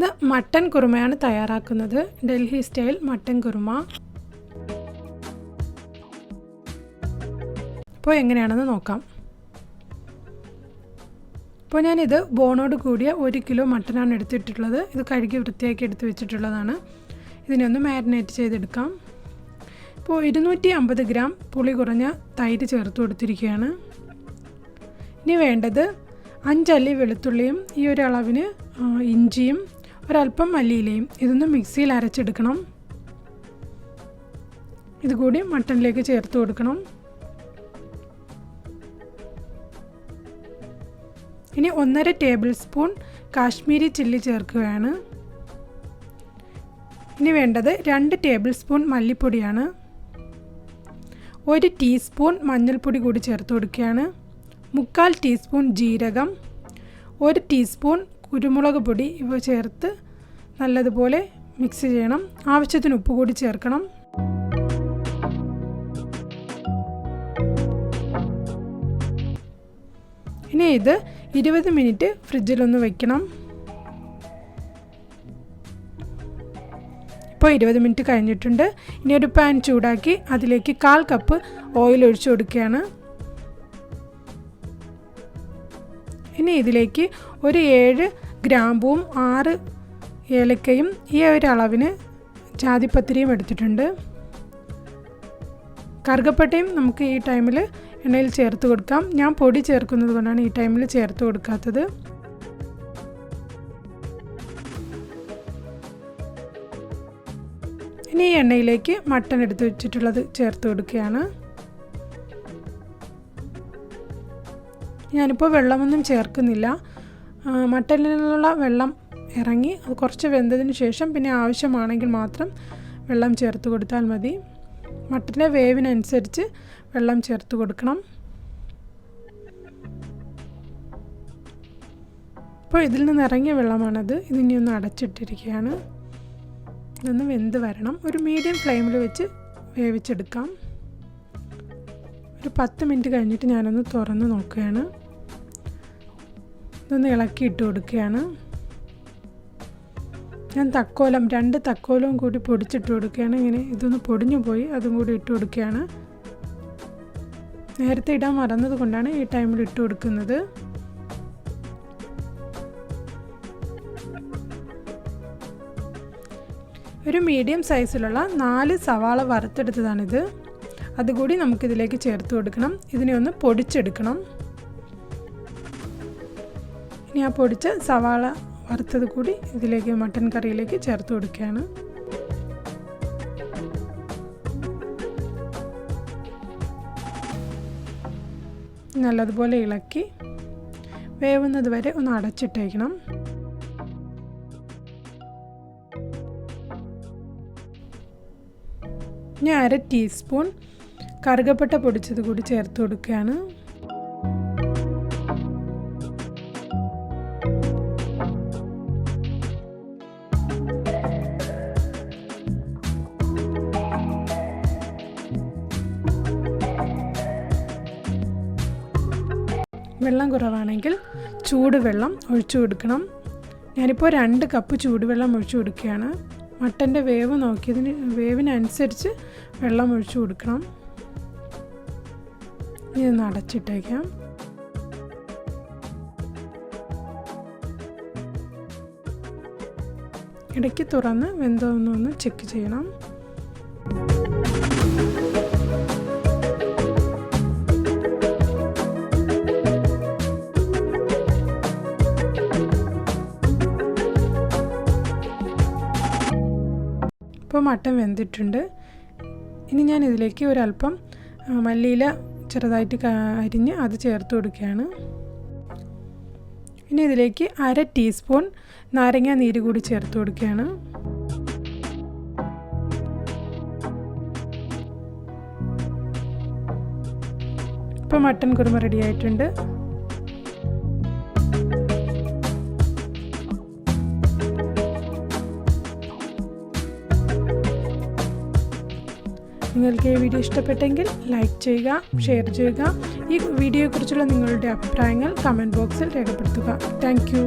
ഇന്ന് മട്ടൻ കുറുമയാണ് തയ്യാറാക്കുന്നത്. ഡൽഹി സ്റ്റൈൽ മട്ടൻ കുറുമ. അപ്പോൾ എങ്ങനെയാണെന്ന് നോക്കാം. അപ്പോൾ ഞാനിത് ബോണോട് കൂടിയ 1 കിലോ മട്ടനാണ് എടുത്തിട്ടുള്ളത്. ഇത് കഴുകി വൃത്തിയാക്കി എടുത്ത് വെച്ചിട്ടുള്ളതാണ്. ഇതിനെ ഒന്ന് മാരിനേറ്റ് ചെയ്തെടുക്കാം. ഇപ്പോൾ 250 ഗ്രാം പുളി കുറഞ്ഞ തൈര് ചേർത്ത് കൊടുത്തിരിക്കുകയാണ്. ഇനി വേണ്ടത് 5 അല്ലി വെളുത്തുള്ളിയും ഈ ഒരു അളവിന് ഇഞ്ചിയും ഒരല്പം മല്ലിയിലയും ഇതൊന്ന് മിക്സിയിൽ അരച്ചെടുക്കണം. ഇതുകൂടി മട്ടനിലേക്ക് ചേർത്ത് കൊടുക്കണം. ഇനി 1.5 ടേബിൾ സ്പൂൺ കാശ്മീരി ചില്ലി ചേർക്കുകയാണ്. ഇനി വേണ്ടത് 2 ടേബിൾ സ്പൂൺ മല്ലിപ്പൊടിയാണ്. 1 ടീസ്പൂൺ മഞ്ഞൾപ്പൊടി കൂടി ചേർത്ത് കൊടുക്കുകയാണ്. 3/4 ടീസ്പൂൺ ജീരകം, 1 ടീസ്പൂൺ കുരുമുളക് പൊടി ഇവ ചേർത്ത് നല്ലതുപോലെ മിക്സ് ചെയ്യണം. ആവശ്യത്തിന് ഉപ്പ് കൂടി ചേർക്കണം. ഇനി ഇത് 20 മിനിറ്റ് ഫ്രിഡ്ജിലൊന്ന് വയ്ക്കണം. ഇപ്പോൾ 20 മിനിറ്റ് കഴിഞ്ഞിട്ടുണ്ട്. ഇനി ഒരു പാൻ ചൂടാക്കി അതിലേക്ക് 1/4 കപ്പ് ഓയിൽ ഒഴിച്ചു കൊടുക്കുകയാണ്. ഇനി ഇതിലേക്ക് ഒരു 7 ഗ്രാമ്പുവും 6 ഏലക്കയും ഈ ഒരു അളവിന് ജാതിപത്രിയും എടുത്തിട്ടുണ്ട്. കറുകപ്പട്ടയും നമുക്ക് ഈ ടൈമിൽ എണ്ണയിൽ ചേർത്ത് കൊടുക്കാം. ഞാൻ പൊടി ചേർക്കുന്നത് കൊണ്ടാണ് ഈ ടൈമിൽ ചേർത്ത് കൊടുക്കാത്തത്. ഇനി ഈ എണ്ണയിലേക്ക് മട്ടൻ എടുത്ത് വെച്ചിട്ടുള്ളത് ചേർത്ത് കൊടുക്കുകയാണ്. ഞാനിപ്പോൾ വെള്ളമൊന്നും ചേർക്കുന്നില്ല. മട്ടനിൽ നിന്നുള്ള വെള്ളം ഇറങ്ങി അത് കുറച്ച് വെന്തതിന് ശേഷം പിന്നെ ആവശ്യമാണെങ്കിൽ മാത്രം വെള്ളം ചേർത്ത് കൊടുത്താൽ മതി. മട്ടൻ്റെ വേവിനനുസരിച്ച് വെള്ളം ചേർത്ത് കൊടുക്കണം. അപ്പോൾ ഇതിൽ നിന്ന് ഇറങ്ങിയ വെള്ളമാണത്. ഇതിനി ഒന്ന് അടച്ചിട്ടിരിക്കുകയാണ്. ഇതൊന്ന് വെന്ത് വരണം. ഒരു മീഡിയം ഫ്ലെയിമിൽ വെച്ച് വേവിച്ചെടുക്കാം. ഒരു 10 മിനിറ്റ് കഴിഞ്ഞിട്ട് ഞാനൊന്ന് തുറന്ന് നോക്കുകയാണ്. ഇതൊന്ന് ഇളക്കി ഇട്ട് കൊടുക്കുകയാണ്. ഞാൻ 2 തക്കോലവും കൂടി പൊടിച്ചിട്ട് കൊടുക്കുകയാണ്. ഇങ്ങനെ ഇതൊന്ന് പൊടിഞ്ഞു പോയി, അതും കൂടി ഇട്ട് കൊടുക്കുകയാണ്. നേരത്തെ ഇടാൻ മറന്നത് കൊണ്ടാണ് ഈ ടൈമിൽ ഇട്ട് കൊടുക്കുന്നത്. ഒരു മീഡിയം സൈസിലുള്ള 4 സവാള വറുത്തെടുത്തതാണിത്. അതുകൂടി നമുക്കിതിലേക്ക് ചേർത്ത് കൊടുക്കണം. ഇതിനെ ഒന്ന് പൊടിച്ചെടുക്കണം. ഇനി ആ പൊടിച്ച സവാള വറുത്തത് കൂടി ഇതിലേക്ക് മട്ടൻ കറിയിലേക്ക് ചേർത്ത് കൊടുക്കുകയാണ്. നല്ലതുപോലെ ഇളക്കി വേവുന്നത് വരെ ഒന്ന് അടച്ചിട്ടേക്കണം. ഇനി 1/2 ടീസ്പൂൺ കറുകപ്പട്ട പൊടിച്ചത് കൂടി ചേർത്ത് കൊടുക്കുകയാണ്. വെള്ളം കുറവാണെങ്കിൽ ചൂടുവെള്ളം ഒഴിച്ചു കൊടുക്കണം. ഞാനിപ്പോൾ 2 കപ്പ് ചൂടുവെള്ളം ഒഴിച്ചു കൊടുക്കുകയാണ്. മട്ടൻ്റെ വേവ് നോക്കിയതിന് വേവിനനുസരിച്ച് വെള്ളം ഒഴിച്ചു കൊടുക്കണം. ഇതൊന്ന് അടച്ചിട്ടേക്കാം. ഇടയ്ക്ക് തുറന്ന് വെന്തോന്നൊന്ന് ചെക്ക് ചെയ്യണം. ഇപ്പോൾ മട്ടൻ വെന്തിട്ടുണ്ട്. ഇനി ഞാൻ ഇതിലേക്ക് ഒരല്പം മല്ലിയില ചെറുതായിട്ട് അരിഞ്ഞ് അത് ചേർത്ത് കൊടുക്കുകയാണ്. ഇനി ഇതിലേക്ക് 1/2 ടീസ്പൂൺ നാരങ്ങ നീര് കൂടി ചേർത്ത് കൊടുക്കുകയാണ്. ഇപ്പോൾ മട്ടൻ കുറുമ റെഡി ആയിട്ടുണ്ട്. നിങ്ങൾക്ക് ഈ വീഡിയോ ഇഷ്ടപ്പെട്ടെങ്കിൽ ലൈക്ക് ചെയ്യുക, ഷെയർ ചെയ്യുക. ഈ വീഡിയോയെക്കുറിച്ചുള്ള നിങ്ങളുടെ അഭിപ്രായങ്ങൾ കമൻറ്റ് ബോക്സിൽ രേഖപ്പെടുത്തുക. Thank you.